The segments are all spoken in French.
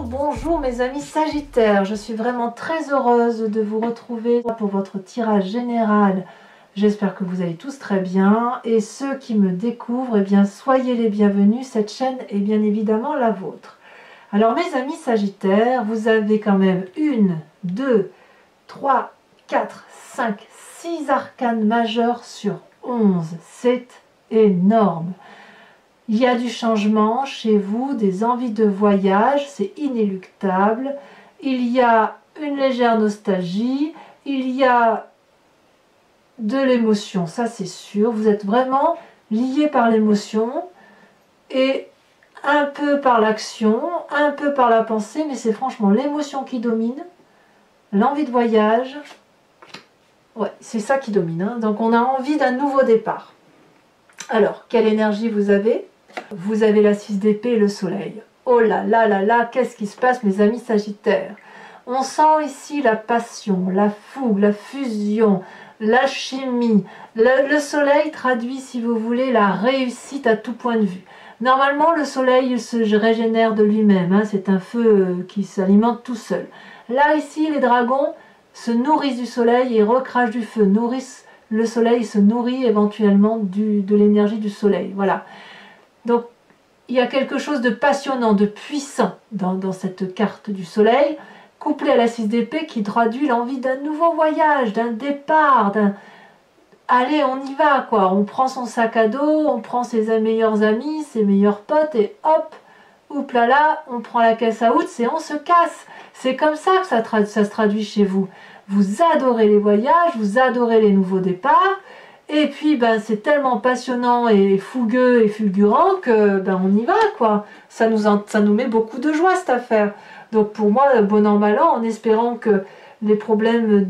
bonjour mes amis Sagittaires, je suis vraiment très heureuse de vous retrouver pour votre tirage général. J'espère que vous allez tous très bien et ceux qui me découvrent, eh bien soyez les bienvenus, cette chaîne est bien évidemment la vôtre. Alors mes amis Sagittaires, vous avez quand même 1, 2, 3, 4, 5, 6 arcanes majeures sur 11, c'est énorme. Il y a du changement chez vous, des envies de voyage, c'est inéluctable. Il y a une légère nostalgie, il y a de l'émotion, ça c'est sûr. Vous êtes vraiment liés par l'émotion et un peu par l'action, un peu par la pensée, mais c'est franchement l'émotion qui domine, l'envie de voyage. Ouais, c'est ça qui domine, hein. Donc on a envie d'un nouveau départ. Alors, quelle énergie vous avez? Vous avez la 6 d'épée et le soleil. Oh là là là là, qu'est-ce qui se passe mes amis Sagittaires? On sent ici la passion, la fougue, la fusion, la chimie. Le soleil traduit, si vous voulez, la réussite à tout point de vue. Normalement, le soleil il se régénère de lui-même, hein, c'est un feu qui s'alimente tout seul. Là, ici, les dragons se nourrissent du soleil et recrachent du feu, nourrissent le soleil, se nourrit éventuellement de l'énergie du soleil. Voilà. Donc, il y a quelque chose de passionnant, de puissant dans cette carte du soleil, couplé à la 6 d'épée qui traduit l'envie d'un nouveau voyage, d'un départ, d'un... Allez, on y va, quoi. On prend son sac à dos, on prend ses meilleurs amis, ses meilleurs potes, et hop, oups là là, on prend la caisse à outils et on se casse. C'est comme ça que ça se traduit chez vous. Vous adorez les voyages, vous adorez les nouveaux départs, et puis ben, c'est tellement passionnant et fougueux et fulgurant que ben, on y va, quoi. Ça nous met beaucoup de joie cette affaire. Donc pour moi, bon an mal an, en espérant que les problèmes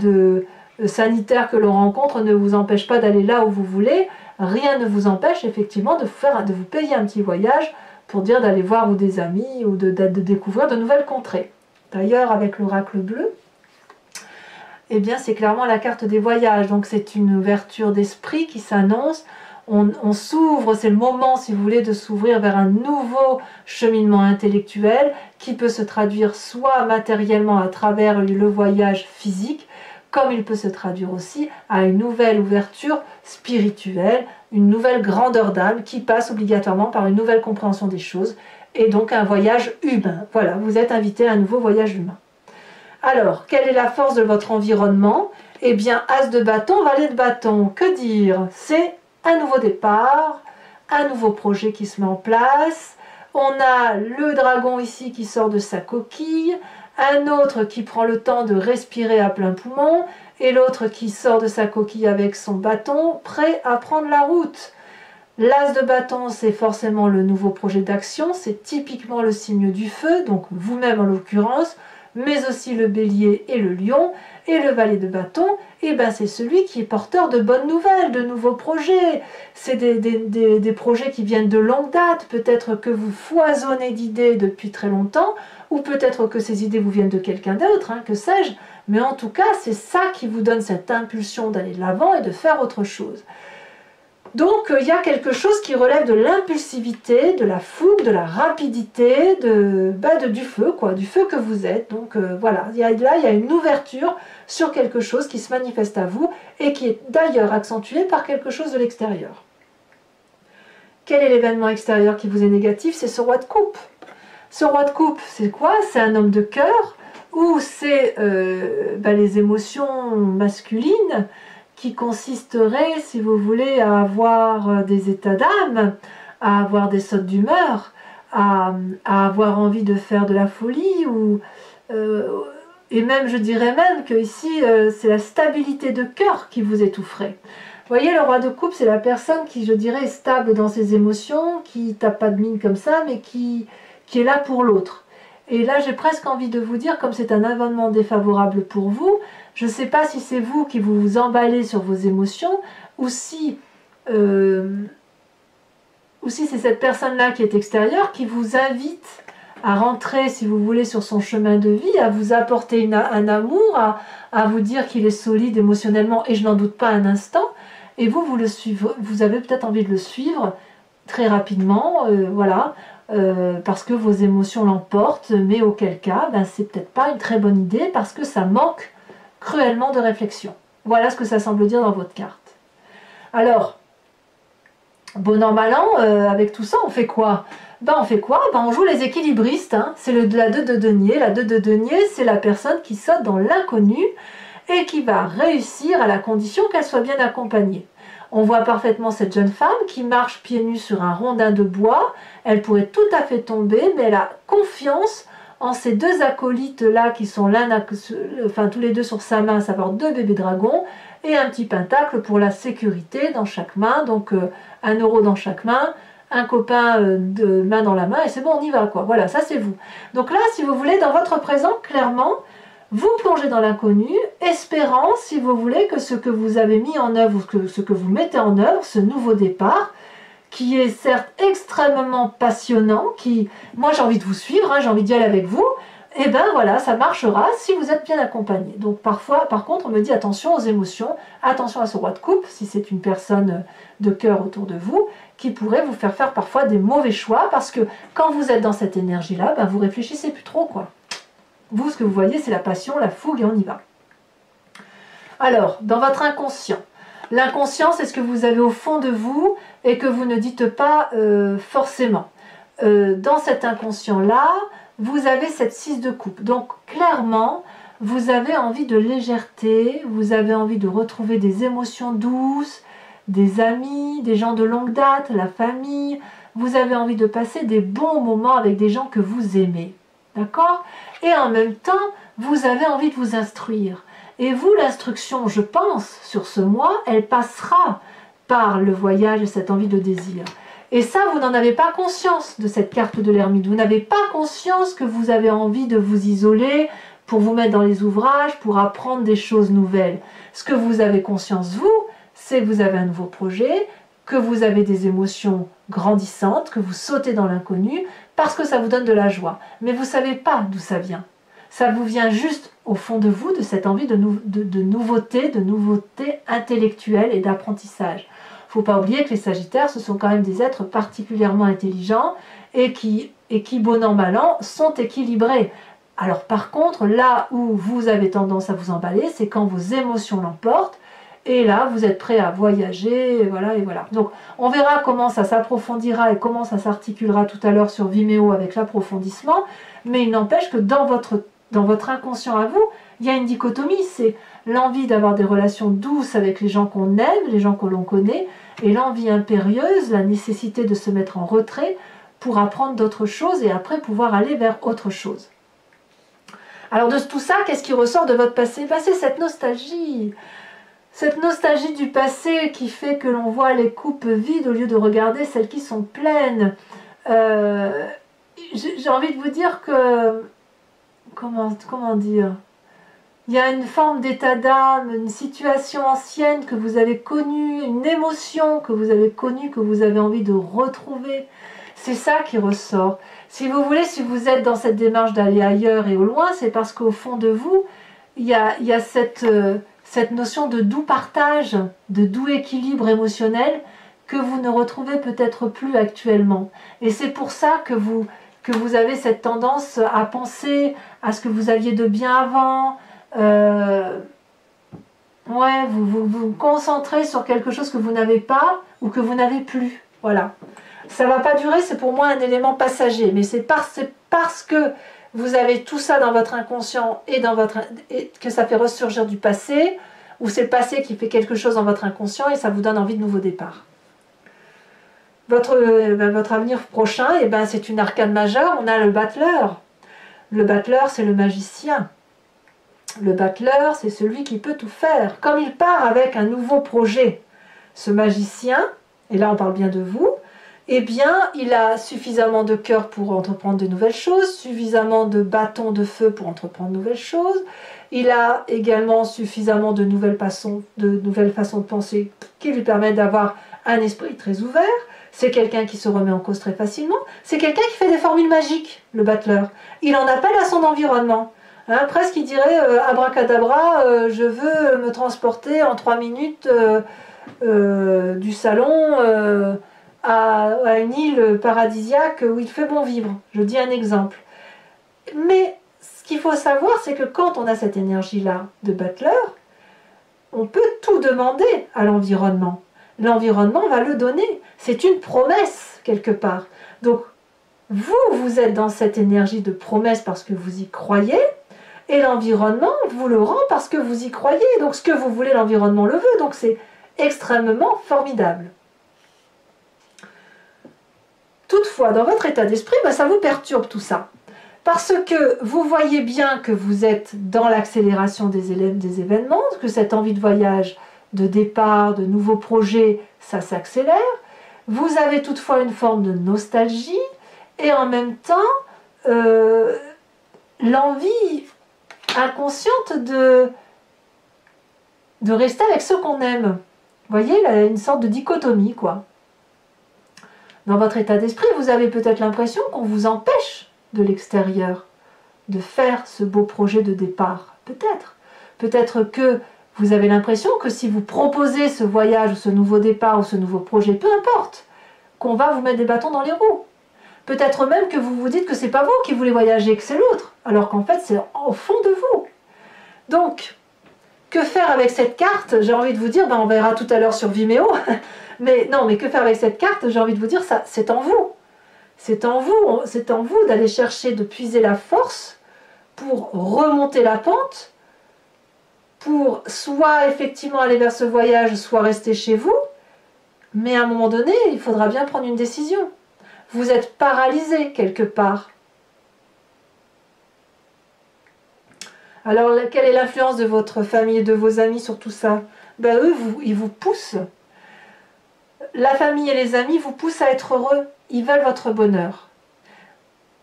sanitaires que l'on rencontre ne vous empêchent pas d'aller là où vous voulez, rien ne vous empêche effectivement de vous payer un petit voyage pour dire d'aller voir ou des amis ou de découvrir de nouvelles contrées. D'ailleurs, avec l'oracle bleu, eh bien c'est clairement la carte des voyages, donc c'est une ouverture d'esprit qui s'annonce, on s'ouvre, c'est le moment si vous voulez de s'ouvrir vers un nouveau cheminement intellectuel qui peut se traduire soit matériellement à travers le voyage physique, comme il peut se traduire aussi à une nouvelle ouverture spirituelle, une nouvelle grandeur d'âme qui passe obligatoirement par une nouvelle compréhension des choses et donc un voyage humain. Voilà, vous êtes invité à un nouveau voyage humain. Alors, quelle est la force de votre environnement? Eh bien, As de bâton, Valet de bâton, que dire? C'est un nouveau départ, un nouveau projet qui se met en place. On a le dragon ici qui sort de sa coquille, un autre qui prend le temps de respirer à plein poumon, et l'autre qui sort de sa coquille avec son bâton, prêt à prendre la route. L'As de bâton, c'est forcément le nouveau projet d'action, c'est typiquement le signe du feu, donc vous-même en l'occurrence, mais aussi le bélier et le lion, et le valet de bâton, et ben c'est celui qui est porteur de bonnes nouvelles, de nouveaux projets. C'est des projets qui viennent de longue date, peut-être que vous foisonnez d'idées depuis très longtemps, ou peut-être que ces idées vous viennent de quelqu'un d'autre, hein, que sais-je, mais en tout cas c'est ça qui vous donne cette impulsion d'aller de l'avant et de faire autre chose. Donc il y a quelque chose qui relève de l'impulsivité, de la fougue, de la rapidité, du feu, quoi, du feu que vous êtes. Donc voilà, là il y a une ouverture sur quelque chose qui se manifeste à vous et qui est d'ailleurs accentué par quelque chose de l'extérieur. Quel est l'événement extérieur qui vous est négatif? C'est ce roi de coupe. Ce roi de coupe, c'est quoi? C'est un homme de cœur ou c'est les émotions masculines qui consisterait, si vous voulez, à avoir des états d'âme, à avoir des sautes d'humeur, à avoir envie de faire de la folie, et même, je dirais même que ici, c'est la stabilité de cœur qui vous étoufferait. Vous voyez, le roi de coupe, c'est la personne qui, je dirais, est stable dans ses émotions, qui tape pas de mine comme ça, mais qui est là pour l'autre. Et là, j'ai presque envie de vous dire, comme c'est un événement défavorable pour vous, je ne sais pas si c'est vous qui vous emballez sur vos émotions, ou si c'est cette personne-là qui est extérieure, qui vous invite à rentrer, si vous voulez, sur son chemin de vie, à vous apporter un amour, à vous dire qu'il est solide émotionnellement, et je n'en doute pas un instant, et vous le suivez, vous avez peut-être envie de le suivre très rapidement, voilà, parce que vos émotions l'emportent, mais auquel cas, ben, c'est peut-être pas une très bonne idée parce que ça manque cruellement de réflexion. Voilà ce que ça semble dire dans votre carte. Alors, bon an, mal an, avec tout ça, on fait quoi? Ben, on fait quoi? Ben, on joue les équilibristes, hein. C'est la 2 de denier. La 2 de denier, c'est la personne qui saute dans l'inconnu et qui va réussir à la condition qu'elle soit bien accompagnée. On voit parfaitement cette jeune femme qui marche pieds nus sur un rondin de bois. Elle pourrait tout à fait tomber, mais elle a confiance en ces deux acolytes-là qui sont tous les deux sur sa main, à savoir 2 bébés dragons et un petit pentacle pour la sécurité dans chaque main. Donc 1 euro dans chaque main, un copain de main dans la main et c'est bon, on y va quoi. Voilà, ça c'est vous. Donc là, si vous voulez, dans votre présent, clairement, vous plongez dans l'inconnu, espérant, si vous voulez, que ce que vous avez mis en œuvre, ou que ce que vous mettez en œuvre, ce nouveau départ, qui est certes extrêmement passionnant, moi j'ai envie de vous suivre, hein, j'ai envie d'y aller avec vous, et ben voilà, ça marchera si vous êtes bien accompagné. Donc parfois, par contre, on me dit attention aux émotions, attention à ce roi de coupe, si c'est une personne de cœur autour de vous, qui pourrait vous faire parfois des mauvais choix, parce que quand vous êtes dans cette énergie-là, ben vous réfléchissez plus trop, quoi. Vous, ce que vous voyez, c'est la passion, la fougue, et on y va. Alors, dans votre inconscient, l'inconscient, c'est ce que vous avez au fond de vous et que vous ne dites pas forcément. Dans cet inconscient-là, vous avez cette 6 de coupe. Donc, clairement, vous avez envie de légèreté, vous avez envie de retrouver des émotions douces, des amis, des gens de longue date, la famille. Vous avez envie de passer des bons moments avec des gens que vous aimez. D'accord? Et en même temps, vous avez envie de vous instruire. Et vous, l'instruction, je pense, sur ce mois, elle passera par le voyage et cette envie de désir. Et ça, vous n'en avez pas conscience de cette carte de l'ermite. Vous n'avez pas conscience que vous avez envie de vous isoler pour vous mettre dans les ouvrages, pour apprendre des choses nouvelles. Ce que vous avez conscience, vous, c'est que vous avez un nouveau projet, que vous avez des émotions grandissantes, que vous sautez dans l'inconnu, parce que ça vous donne de la joie. Mais vous ne savez pas d'où ça vient. Ça vous vient juste au fond de vous, de cette envie de nouveauté intellectuelle et d'apprentissage. Il ne faut pas oublier que les Sagittaires, ce sont quand même des êtres particulièrement intelligents et qui, bon an, mal an, sont équilibrés. Alors par contre, là où vous avez tendance à vous emballer, c'est quand vos émotions l'emportent. Et là, vous êtes prêt à voyager, et voilà, et voilà. Donc, on verra comment ça s'approfondira et comment ça s'articulera tout à l'heure sur Vimeo avec l'approfondissement. Mais il n'empêche que dans votre inconscient à vous, il y a une dichotomie. C'est l'envie d'avoir des relations douces avec les gens qu'on aime, les gens que l'on connaît, et l'envie impérieuse, la nécessité de se mettre en retrait pour apprendre d'autres choses et après pouvoir aller vers autre chose. Alors de tout ça, qu'est-ce qui ressort de votre passé? C'est cette nostalgie. Cette nostalgie du passé qui fait que l'on voit les coupes vides au lieu de regarder celles qui sont pleines. J'ai envie de vous dire que... Comment dire? Il y a une forme d'état d'âme, une situation ancienne que vous avez connue, une émotion que vous avez connue, que vous avez envie de retrouver. C'est ça qui ressort. Si vous voulez, si vous êtes dans cette démarche d'aller ailleurs et au loin, c'est parce qu'au fond de vous, il y a cette notion de doux partage, de doux équilibre émotionnel que vous ne retrouvez peut-être plus actuellement. Et c'est pour ça que vous avez cette tendance à penser à ce que vous aviez de bien avant. Vous vous concentrez sur quelque chose que vous n'avez pas ou que vous n'avez plus. Voilà. Ça ne va pas durer, c'est pour moi un élément passager. Mais c'est parce que vous avez tout ça dans votre inconscient et que ça fait ressurgir du passé, ou c'est le passé qui fait quelque chose dans votre inconscient et ça vous donne envie de nouveaux départs. Votre avenir prochain, c'est une arcane majeure, on a le battleur. Le battleur, c'est le magicien. Le battleur, c'est celui qui peut tout faire. Comme il part avec un nouveau projet, ce magicien, et là on parle bien de vous, il a suffisamment de cœur pour entreprendre de nouvelles choses, suffisamment de bâtons de feu pour entreprendre de nouvelles choses. Il a également suffisamment de nouvelles façons de penser qui lui permettent d'avoir un esprit très ouvert. C'est quelqu'un qui se remet en cause très facilement. C'est quelqu'un qui fait des formules magiques, le battleur. Il en appelle à son environnement. Presque il dirait abracadabra, je veux me transporter en 3 minutes du salon à une île paradisiaque où il fait bon vivre. Je dis un exemple. Mais ce qu'il faut savoir, c'est que quand on a cette énergie-là de Butler, on peut tout demander à l'environnement. L'environnement va le donner. C'est une promesse, quelque part. Donc, vous êtes dans cette énergie de promesse parce que vous y croyez, et l'environnement vous le rend parce que vous y croyez. Donc, ce que vous voulez, l'environnement le veut. Donc, c'est extrêmement formidable. Toutefois, dans votre état d'esprit, ça vous perturbe tout ça. Parce que vous voyez bien que vous êtes dans l'accélération des événements, que cette envie de voyage, de départ, de nouveaux projets, ça s'accélère. Vous avez toutefois une forme de nostalgie et en même temps l'envie inconsciente de rester avec ceux qu'on aime. Vous voyez, il y a une sorte de dichotomie, quoi. Dans votre état d'esprit, vous avez peut-être l'impression qu'on vous empêche de l'extérieur de faire ce beau projet de départ. Peut-être. Peut-être que vous avez l'impression que si vous proposez ce voyage, ou ce nouveau départ, ou ce nouveau projet, peu importe, qu'on va vous mettre des bâtons dans les roues. Peut-être même que vous vous dites que c'est pas vous qui voulez voyager, que c'est l'autre, alors qu'en fait c'est au fond de vous. Donc, que faire avec cette carte? J'ai envie de vous dire, on verra tout à l'heure sur Vimeo, mais non, mais que faire avec cette carte? J'ai envie de vous dire, ça, c'est en vous. C'est en vous d'aller chercher, de puiser la force pour remonter la pente, pour soit effectivement aller vers ce voyage, soit rester chez vous, mais à un moment donné, il faudra bien prendre une décision. Vous êtes paralysé quelque part. Alors, quelle est l'influence de votre famille et de vos amis sur tout ça? Eux, ils vous poussent. La famille et les amis vous poussent à être heureux. Ils veulent votre bonheur.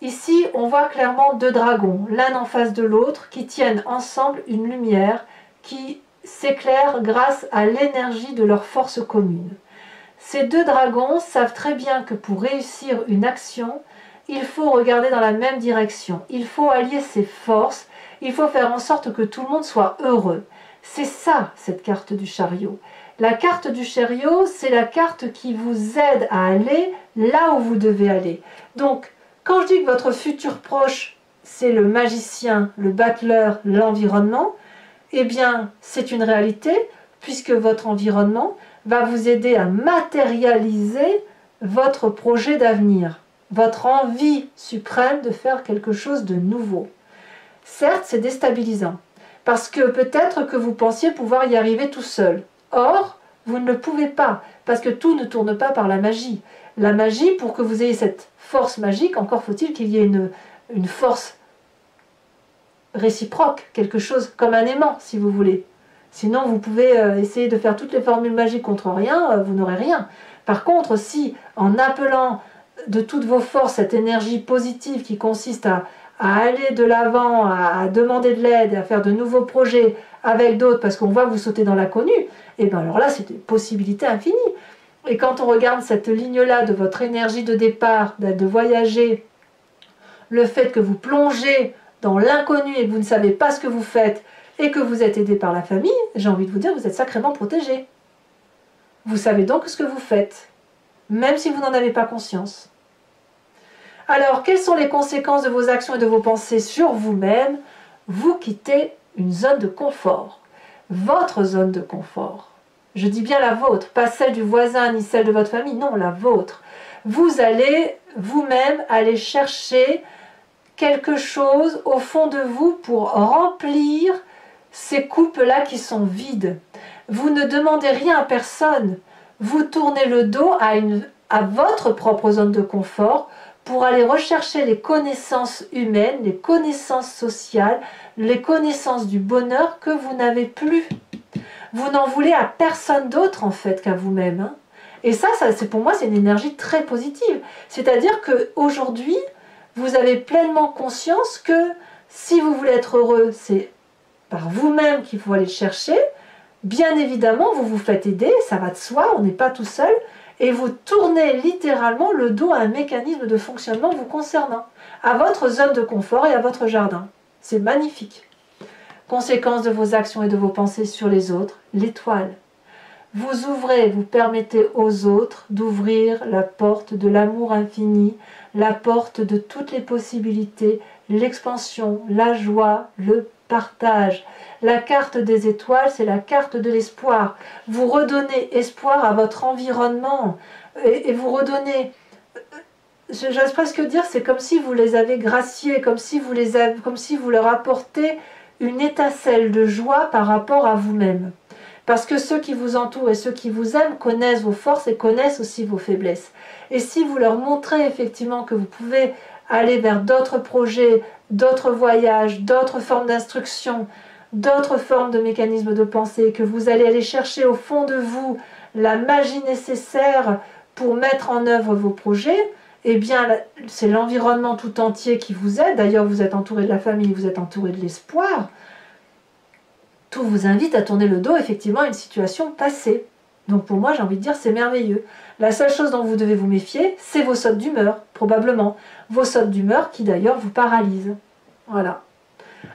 Ici, on voit clairement deux dragons, l'un en face de l'autre, qui tiennent ensemble une lumière qui s'éclaire grâce à l'énergie de leur force commune. Ces deux dragons savent très bien que pour réussir une action, il faut regarder dans la même direction. Il faut allier ses forces. Il faut faire en sorte que tout le monde soit heureux. C'est ça, cette carte du chariot. La carte du chariot, c'est la carte qui vous aide à aller là où vous devez aller. Donc, quand je dis que votre futur proche, c'est le magicien, le battleur, l'environnement, eh bien, c'est une réalité, puisque votre environnement va vous aider à matérialiser votre projet d'avenir, votre envie suprême de faire quelque chose de nouveau. Certes, c'est déstabilisant, parce que peut-être que vous pensiez pouvoir y arriver tout seul. Or, vous ne le pouvez pas, parce que tout ne tourne pas par la magie. La magie, pour que vous ayez cette force magique, encore faut-il qu'il y ait une force réciproque, quelque chose comme un aimant, si vous voulez. Sinon, vous pouvez essayer de faire toutes les formules magiques contre rien, vous n'aurez rien. Par contre, si, en appelant de toutes vos forces cette énergie positive qui consiste à aller de l'avant, à demander de l'aide, à faire de nouveaux projets avec d'autres, parce qu'on va vous sauter dans l'inconnu, et bien alors là, c'est une possibilité infinie. Et quand on regarde cette ligne-là de votre énergie de départ, de voyager, le fait que vous plongez dans l'inconnu et que vous ne savez pas ce que vous faites, et que vous êtes aidé par la famille, j'ai envie de vous dire, vous êtes sacrément protégé. Vous savez donc ce que vous faites, même si vous n'en avez pas conscience. Alors, quelles sont les conséquences de vos actions et de vos pensées sur vous-même? Vous quittez une zone de confort, votre zone de confort. Je dis bien la vôtre, pas celle du voisin ni celle de votre famille, non, la vôtre. Vous allez vous-même aller chercher quelque chose au fond de vous pour remplir ces coupes-là qui sont vides. Vous ne demandez rien à personne. Vous tournez le dos à votre propre zone de confort pour aller rechercher les connaissances humaines, les connaissances sociales, les connaissances du bonheur que vous n'avez plus. Vous n'en voulez à personne d'autre en fait qu'à vous-même. Hein. Et ça c'est pour moi, c'est une énergie très positive. C'est-à-dire qu'aujourd'hui, vous avez pleinement conscience que si vous voulez être heureux, c'est par vous-même qu'il faut aller le chercher. Bien évidemment, vous vous faites aider, ça va de soi, on n'est pas tout seul, et vous tournez littéralement le dos à un mécanisme de fonctionnement vous concernant, à votre zone de confort et à votre jardin. C'est magnifique. Conséquence de vos actions et de vos pensées sur les autres, l'étoile. Vous ouvrez, vous permettez aux autres d'ouvrir la porte de l'amour infini, la porte de toutes les possibilités, l'expansion, la joie, le partage. La carte des étoiles, c'est la carte de l'espoir. Vous redonnez espoir à votre environnement et vous redonnez, j'ose presque dire, c'est comme si vous les avez graciés, comme si vous leur apportez une étincelle de joie par rapport à vous-même. Parce que ceux qui vous entourent et ceux qui vous aiment connaissent vos forces et connaissent aussi vos faiblesses. Et si vous leur montrez effectivement que vous pouvez aller vers d'autres projets, d'autres voyages, d'autres formes d'instruction, d'autres formes de mécanismes de pensée, que vous allez aller chercher au fond de vous la magie nécessaire pour mettre en œuvre vos projets, eh bien c'est l'environnement tout entier qui vous aide. D'ailleurs vous êtes entouré de la famille, vous êtes entouré de l'espoir. Tout vous invite à tourner le dos effectivement à une situation passée. Donc pour moi, j'ai envie de dire, c'est merveilleux. La seule chose dont vous devez vous méfier, c'est vos sautes d'humeur, probablement. Vos sautes d'humeur qui d'ailleurs vous paralysent. Voilà.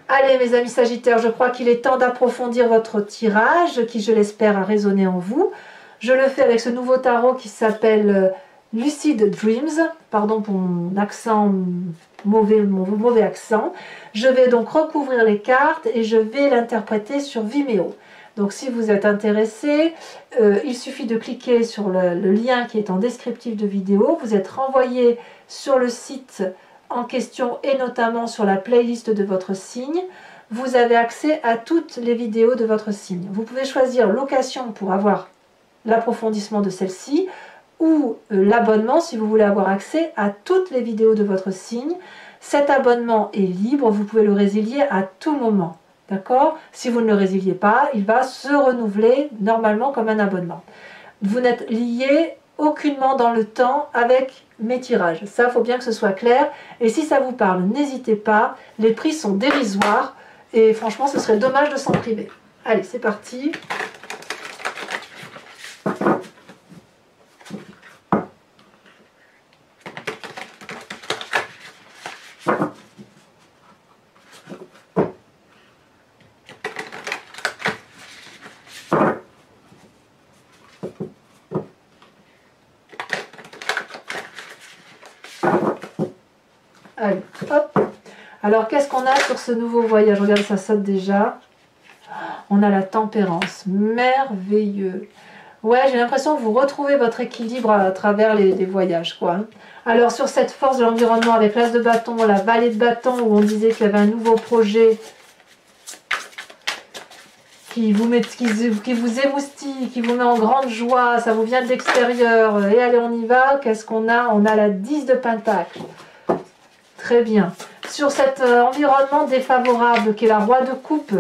Allez mes amis Sagittaires, je crois qu'il est temps d'approfondir votre tirage, qui je l'espère a résonné en vous. Je le fais avec ce nouveau tarot qui s'appelle Lucid Dreams. Pardon pour mon accent, mon mauvais accent. Je vais donc recouvrir les cartes et je vais l'interpréter sur Vimeo. Donc si vous êtes intéressé, il suffit de cliquer sur le lien qui est en descriptif de vidéo. Vous êtes renvoyé sur le site en question et notamment sur la playlist de votre signe. Vous avez accès à toutes les vidéos de votre signe. Vous pouvez choisir location pour avoir l'approfondissement de celle-ci ou l'abonnement si vous voulez avoir accès à toutes les vidéos de votre signe. Cet abonnement est libre, vous pouvez le résilier à tout moment. D'accord? Si vous ne le résiliez pas, il va se renouveler normalement comme un abonnement. Vous n'êtes lié aucunement dans le temps avec mes tirages. Ça, il faut bien que ce soit clair. Et si ça vous parle, n'hésitez pas. Les prix sont dérisoires. Et franchement, ce serait dommage de s'en priver. Allez, c'est parti. Allez, hop. Alors, qu'est-ce qu'on a sur ce nouveau voyage? Regarde, ça saute déjà. On a la tempérance. Merveilleux. Ouais, j'ai l'impression que vous retrouvez votre équilibre à travers les voyages, quoi. Alors, sur cette force de l'environnement avec l'as de bâton, la vallée de bâton, où on disait qu'il y avait un nouveau projet qui vous émoustille, qui vous met en grande joie, ça vous vient de l'extérieur. Et allez, on y va. Qu'est-ce qu'on a? On a la 10 de Pentacle. Très bien. Sur cet environnement défavorable qui est la roi de coupe,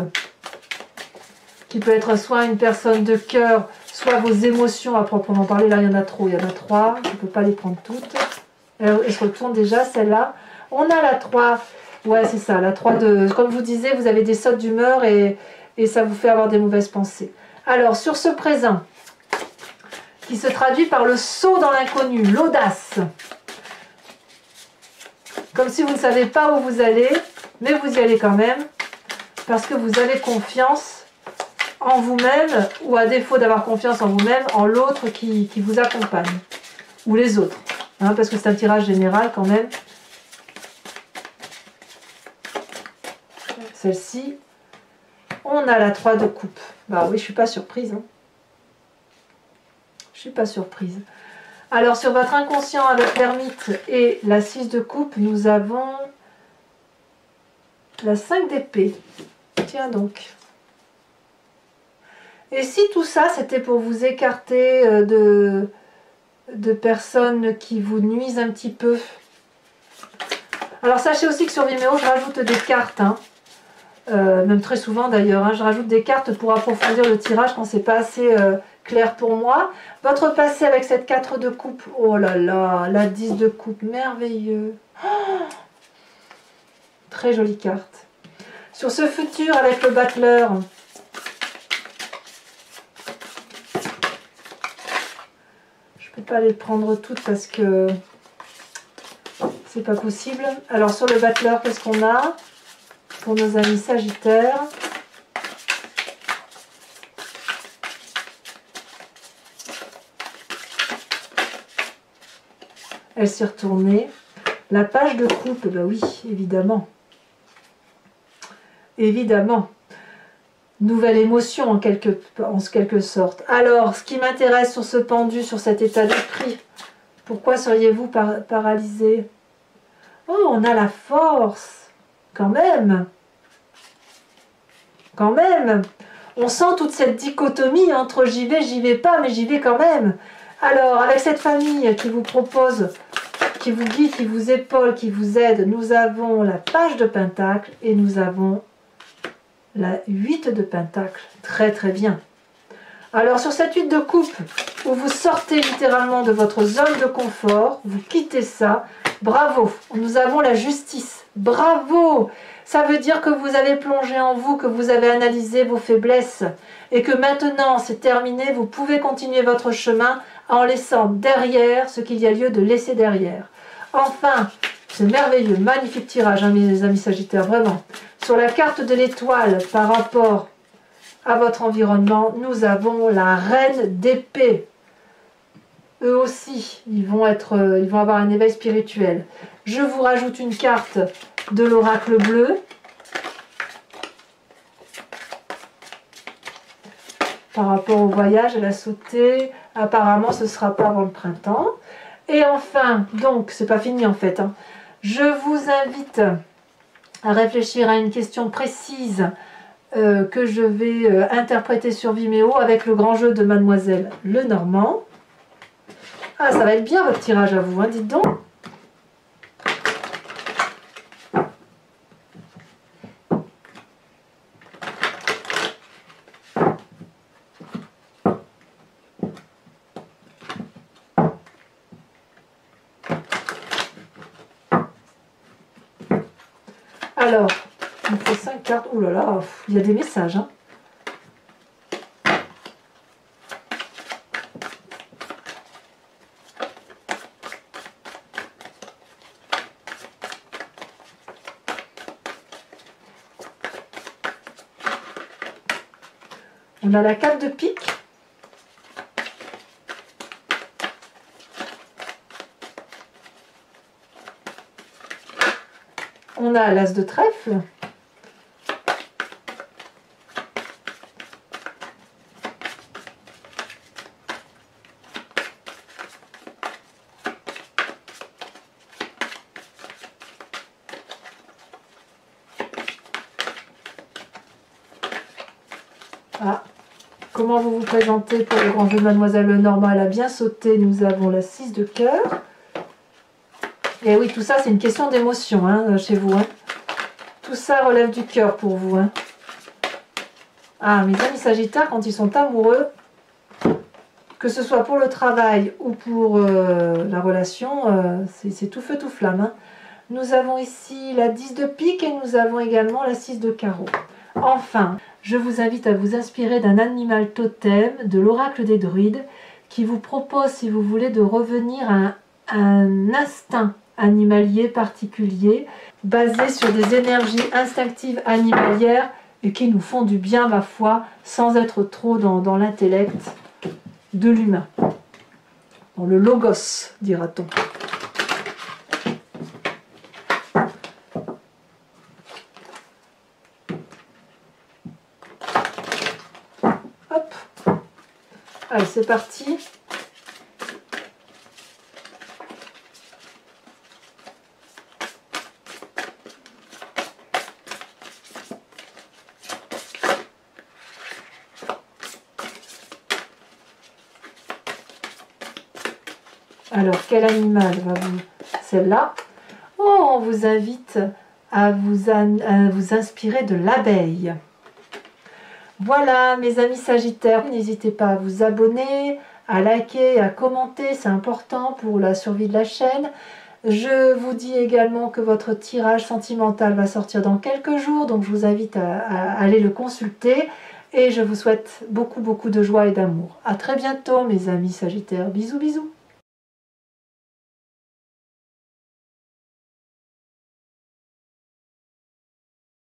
qui peut être soit une personne de cœur, soit vos émotions à proprement parler. Là, il y en a trop, il y en a 3. Je ne peux pas les prendre toutes. Elle se retourne déjà, celle-là. On a la 3. Ouais, c'est ça, la 3 de... Comme je vous disais, vous avez des sautes d'humeur et ça vous fait avoir des mauvaises pensées. Alors, sur ce présent, qui se traduit par le saut dans l'inconnu, l'audace. Comme si vous ne savez pas où vous allez, mais vous y allez quand même, parce que vous avez confiance en vous-même, ou à défaut d'avoir confiance en vous-même, en l'autre qui vous accompagne, ou les autres, hein, parce que c'est un tirage général quand même. Celle-ci, on a la 3 de coupe. Bah oui, je suis pas surprise. Hein. Je suis pas surprise. Alors, sur votre inconscient avec l'ermite et la 6 de coupe, nous avons la 5 d'épée. Tiens donc. Et si tout ça, c'était pour vous écarter de personnes qui vous nuisent un petit peu. Alors, sachez aussi que sur Vimeo, je rajoute des cartes. Hein. Même très souvent d'ailleurs. Hein, je rajoute des cartes pour approfondir le tirage quand c'est pas assez... clair pour moi. Votre passé avec cette 4 de coupe. Oh là là, la 10 de coupe. Merveilleux. Oh, très jolie carte. Sur ce futur avec le battleur. Je peux pas les prendre toutes parce que c'est pas possible. Alors sur le battleur, qu'est-ce qu'on a pour nos amis Sagittaires? Elle s'est retournée. La page de coupe, ben oui, évidemment. Évidemment. Nouvelle émotion en quelque sorte. Alors, ce qui m'intéresse sur ce pendu, sur cet état d'esprit, pourquoi seriez-vous paralysé? Oh, on a la force, quand même. Quand même. On sent toute cette dichotomie entre j'y vais pas, mais j'y vais quand même. Alors, avec cette famille qui vous propose, qui vous guide, qui vous épaule, qui vous aide, nous avons la page de Pentacle et nous avons la 8 de Pentacle. Très très bien. Alors sur cette 8 de coupe, où vous sortez littéralement de votre zone de confort, vous quittez ça, bravo. Nous avons la justice. Bravo. Ça veut dire que vous avez plongé en vous, que vous avez analysé vos faiblesses et que maintenant c'est terminé, vous pouvez continuer votre chemin en laissant derrière ce qu'il y a lieu de laisser derrière. Enfin, c'est merveilleux, magnifique tirage, hein, mes amis Sagittaires, vraiment. Sur la carte de l'étoile par rapport à votre environnement, nous avons la reine d'épée. Eux aussi, ils vont avoir un éveil spirituel. Je vous rajoute une carte de l'oracle bleu. Par rapport au voyage, elle a sauté. Apparemment, ce ne sera pas avant le printemps. Et enfin, donc, c'est pas fini en fait, hein. Je vous invite à réfléchir à une question précise que je vais interpréter sur Vimeo avec le grand jeu de Mademoiselle Lenormand. Ah, ça va être bien votre tirage à vous, hein, dites donc. Alors, on fait 5 cartes. Ouh là là, il y a des messages, hein. On a la 4 de pique. On a l'as de trèfle. Ah, comment vous vous présentez pour le grand jeu de Mademoiselle Lenormand? Elle a bien sauté. Nous avons la 6 de cœur. Et oui, tout ça, c'est une question d'émotion, hein, chez vous, hein. Tout ça relève du cœur pour vous, hein. Ah, mes amis Sagittaires, quand ils sont amoureux, que ce soit pour le travail ou pour la relation, c'est tout feu, tout flamme, hein. Nous avons ici la 10 de pique et nous avons également la 6 de carreau. Enfin, je vous invite à vous inspirer d'un animal totem de l'oracle des druides qui vous propose, si vous voulez, de revenir à un instinct animalier particulier basé sur des énergies instinctives animalières et qui nous font du bien, ma foi, sans être trop dans l'intellect de l'humain. Dans le logos, dira-t-on. Hop. Allez, c'est parti. Alors, quel animal va vous... Celle-là. Oh, on vous invite à vous inspirer de l'abeille. Voilà, mes amis Sagittaires, n'hésitez pas à vous abonner, à liker, à commenter, c'est important pour la survie de la chaîne. Je vous dis également que votre tirage sentimental va sortir dans quelques jours, donc je vous invite à aller le consulter. Et je vous souhaite beaucoup de joie et d'amour. À très bientôt, mes amis Sagittaires. Bisous, bisous.